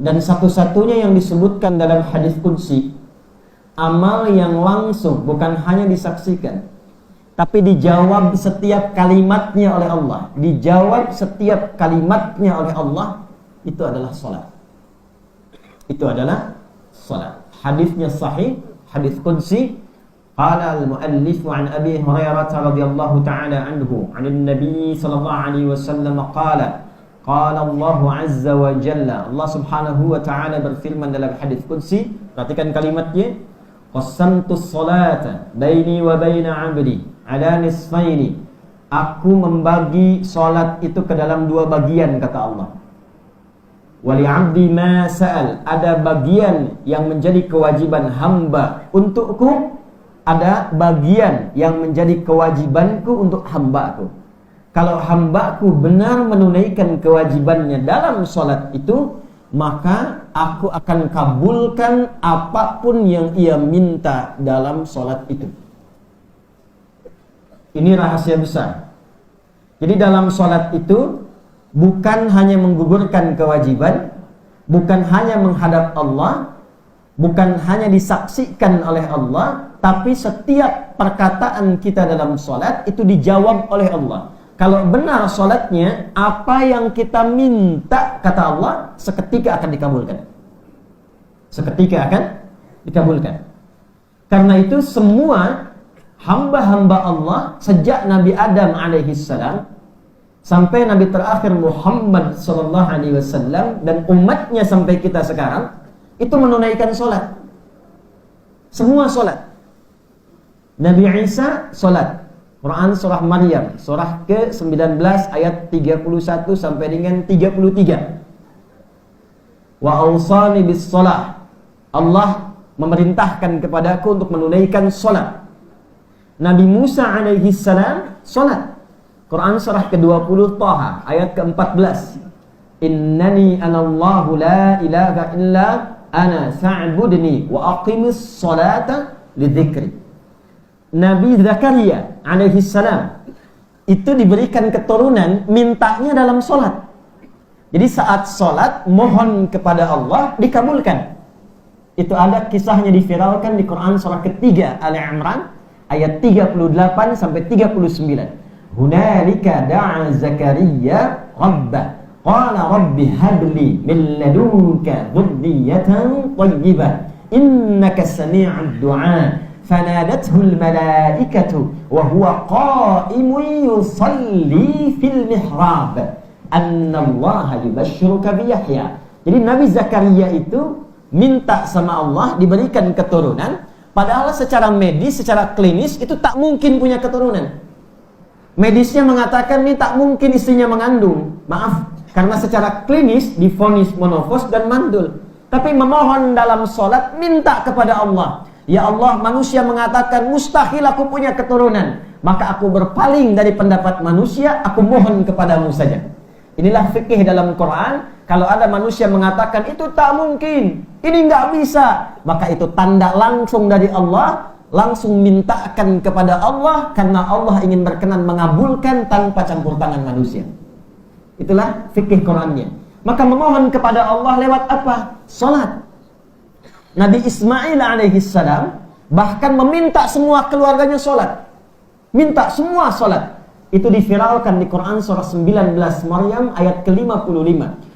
Dan satu-satunya yang disebutkan dalam hadis qudsi, amal yang langsung, bukan hanya disaksikan, tapi dijawab setiap kalimatnya oleh Allah. Dijawab setiap kalimatnya oleh Allah, itu adalah salat. Itu adalah salat. Hadisnya sahih, hadis qudsi. Qala al-muallif an Abi Hurairah radhiyallahu ta'ala anhu, 'an an-nabi sallallahu alaihi wasallam qala Allah azza wa jalla, Allah subhanahu wa ta'ala berfirman dalam hadis qudsi, perhatikan kalimatnya, qasamtu sholata baini wa baina 'abdi ala nisfaini. Aku membagi salat itu ke dalam dua bagian, kata Allah. Wa li 'abdi ma sa'al, ada bagian yang menjadi kewajiban hamba untukku, ada bagian yang menjadi kewajibanku untuk hambaku. Kalau hambaku benar menunaikan kewajibannya dalam salat itu, maka aku akan kabulkan apapun yang ia minta dalam salat itu. Ini rahasia besar. Jadi dalam salat itu bukan hanya menggugurkan kewajiban, bukan hanya menghadap Allah, bukan hanya disaksikan oleh Allah, tapi setiap perkataan kita dalam salat itu dijawab oleh Allah. Kalau benar salatnya, apa yang kita minta, kata Allah, seketika akan dikabulkan. Seketika akan dikabulkan. Karena itu semua hamba-hamba Allah sejak Nabi Adam alaihissalam sampai Nabi terakhir Muhammad sallallahu alaihi wasallam dan umatnya sampai kita sekarang itu menunaikan salat. Semua salat. Nabi Isa salat. Quran surah Maryam surah ke-19 ayat 31 sampai dengan 33. Wa awsani bis shalah. Allah memerintahkan kepadaku untuk menunaikan salat. Nabi Musa alaihi salam salat. Quran surah ke-20 Taha ayat ke-14. Innani anallahu la ilaha illa ana fa'budni wa aqimis salata lidzikri. Nabi Zakaria alaihi salam itu diberikan keturunan, mintanya dalam salat. Jadi saat salat mohon kepada Allah dikabulkan. Itu ada kisahnya diviralkan di Quran surah ketiga Ali Imran ayat 38 sampai 39. Hunalika da'a Zakaria rabbah qala rabbi habli min ladunka dhurriyyatan thayyibah innaka sami'ud du'a. فنادته الملائكة وهو قائم يصلي في المحراب أن الله يبشرك بيحيى. Jadi Nabi Zakaria itu minta sama Allah diberikan keturunan, padahal secara medis, secara klinis itu tak mungkin punya keturunan. Medisnya mengatakan ini tak mungkin istrinya mengandung. Maaf, karena secara klinis divonis monofos dan mandul. Tapi memohon dalam salat, minta kepada Allah. Ya Allah, manusia mengatakan mustahil aku punya keturunan, maka aku berpaling dari pendapat manusia, aku mohon kepadamu saja. Inilah fikih dalam Quran. Kalau ada manusia mengatakan itu tak mungkin, ini nggak bisa, maka itu tanda langsung dari Allah, langsung mintakan kepada Allah, karena Allah ingin berkenan mengabulkan tanpa campur tangan manusia. Itulah fikih Qurannya. Maka memohon kepada Allah lewat apa? Salat. Nabi Ismail alaihissalam bahkan meminta semua keluarganya salat. Minta semua salat. Itu diviralkan di Quran surah 19 Maryam ayat ke-55.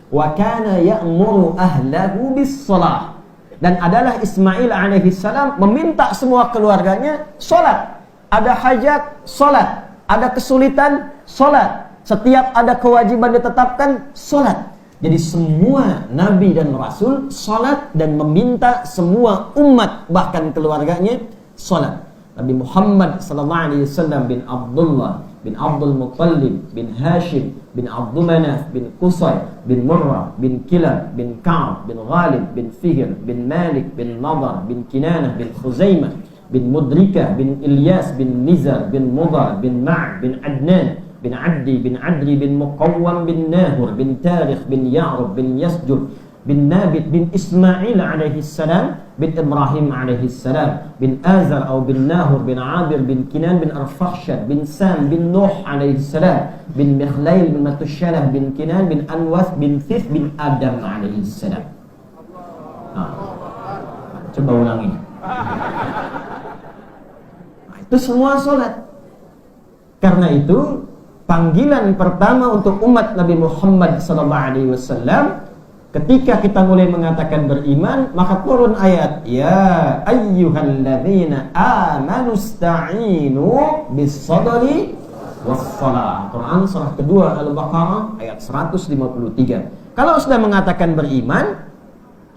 Wa kana ya'muru ahlahu bis-shalah. Dan adalah Ismail alaihissalam meminta semua keluarganya salat. Ada hajat, salat. Ada kesulitan, salat. Setiap ada kewajiban ditetapkan, salat. Jadi semua Nabi dan Rasul salat dan meminta semua umat bahkan keluarganya salat. Nabi Muhammad sallallahu alaihi wasallam bin Abdullah bin Abdul Muttalib bin Hashim bin Abdul Manaf bin Qusay bin Murrah bin Kilab bin Ka'ab bin Ghalib bin Fihr bin Malik bin Nadar bin Kinanah bin Khuzaimah bin Mudrikah bin Ilyas bin Nizar bin Mudar bin Ma' bin Adnan bin Abdi bin Adri bin Muqawwam bin Nahur bin Tarikh bin Ya'rub bin Yasjud bin Nabit bin Ismail alaihi salam bin Ibrahim alaihi salam bin Azar atau bin Nahur bin Abir bin Kinan bin Arfakhshad bin Sam bin Nuh alaihi salam bin Mikhlail bin Matushalah bin Kinan bin Anwas bin Thith bin Adam alaihi salam. Coba ulangi. Nah, itu semua sholat. Karena itu panggilan pertama untuk umat Nabi Muhammad SAW, ketika kita mulai mengatakan beriman, maka turun ayat, ya ayyuhalladzina amanu ista'inu bis-sabri was-shalah. Quran surah kedua Al-Baqarah ayat 153. Kalau sudah mengatakan beriman,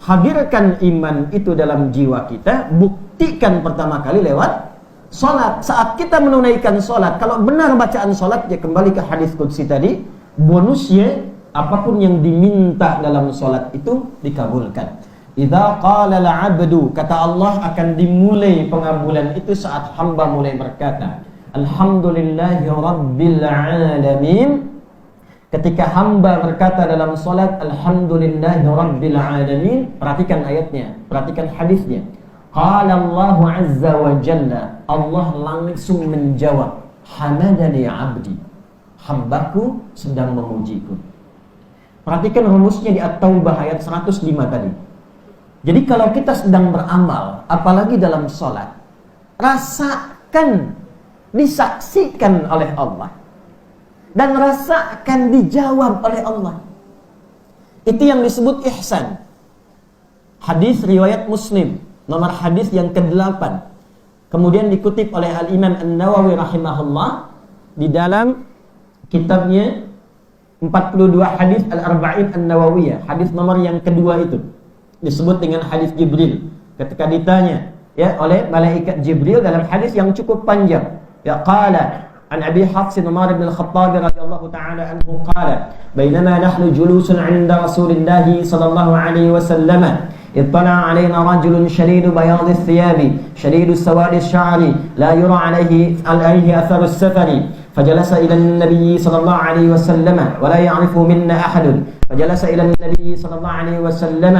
hadirkan iman itu dalam jiwa kita, buktikan pertama kali lewat salat. Saat kita menunaikan salat, kalau benar bacaan salat, ya kembali ke hadis qudsi tadi, bonusnya apapun yang diminta dalam salat itu dikabulkan. Idza qala al-'abdu, kata Allah, akan dimulai pengabulan itu saat hamba mulai berkata, alhamdulillahi rabbil alamin. Ketika hamba berkata dalam salat, alhamdulillahi rabbil alamin, perhatikan ayatnya, perhatikan hadisnya. Qala Allahu azza wa jalla, Allah langsung menjawab, hamadani abdi, hambaku sedang memujiku. Perhatikan rumusnya di At-Taubah ayat 105 tadi. Jadi kalau kita sedang beramal, apalagi dalam sholat, rasakan disaksikan oleh Allah dan rasakan dijawab oleh Allah. Itu yang disebut ihsan. Hadis riwayat Muslim, nomor hadis yang ke-8. Kemudian dikutip oleh Al-Imam An-Nawawi rahimahullah di dalam kitabnya 42 hadis Al-Arba'in An-Nawawiyah. Hadis nomor yang kedua itu disebut dengan hadis Jibril. Ketika ditanya ya oleh malaikat Jibril dalam hadis yang cukup panjang, ya qala an Abi Hafs Umar bin Al-Khattab radhiyallahu ta'ala anhu qala bainama nahnu julusun 'inda Rasulillah sallallahu alaihi wasallam اطلع علينا رجل شديد بياض الثياب شديد سواد الشعر لا يرى عليه أثر السفر فجلس إلى النبي صلى الله عليه وسلم ولا يعرف منا أحد فجلس إلى النبي صلى الله عليه وسلم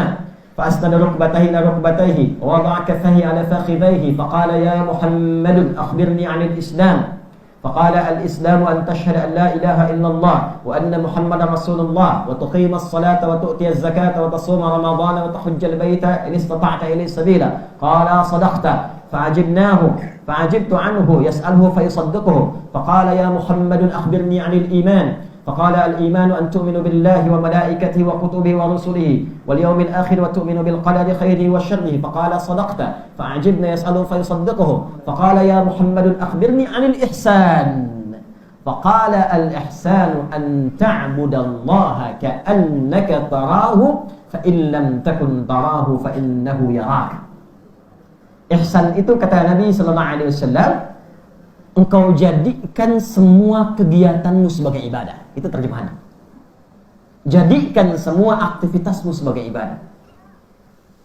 فأسند ركبتيه إلى ركبتيه ووضع كفيه على فخذيه فقال يا محمد أخبرني عن الإسلام فقال الإسلام أن تشهد أن لا إله إلا الله وأن محمد رسول الله وتقيم الصلاة وتؤتي الزكاة وتصوم رمضان وتحج البيت إن استطعت إليه سبيلا قال صدقت فعجبت عنه يسأله فيصدقه فقال يا محمد أخبرني عن الإيمان فقال الإيمان أن تؤمن بالله وملائكته وكتبه ورسله واليوم الآخر وتؤمن بالقدر خيره وشره فقال صدقت فعجبنا يسأله فيصدقه فقال يا محمد أخبرني عن الإحسان فقال الإحسان أن تعبد الله كأنك تراه فإن لم تكن تراه فإنه يراك. Ihsan itu kata Nabi sallallahu alaihi wasallam, engkau jadikan semua kegiatanmu sebagai ibadah. Itu terjemahannya. Jadikan semua aktivitasmu sebagai ibadah.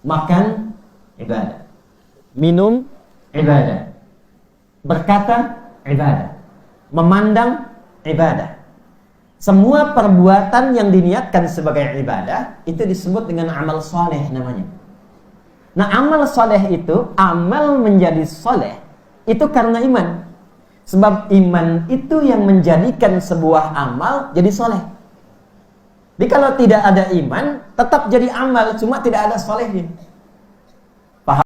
Makan, ibadah. Minum, ibadah. Berkata, ibadah. Memandang, ibadah. Semua perbuatan yang diniatkan sebagai ibadah, itu disebut dengan amal soleh namanya. Nah, amal soleh itu, amal menjadi soleh, itu karena iman. Sebab iman itu yang menjadikan sebuah amal jadi soleh. Jadi kalau tidak ada iman, tetap jadi amal, cuma tidak ada solehnya. Paham?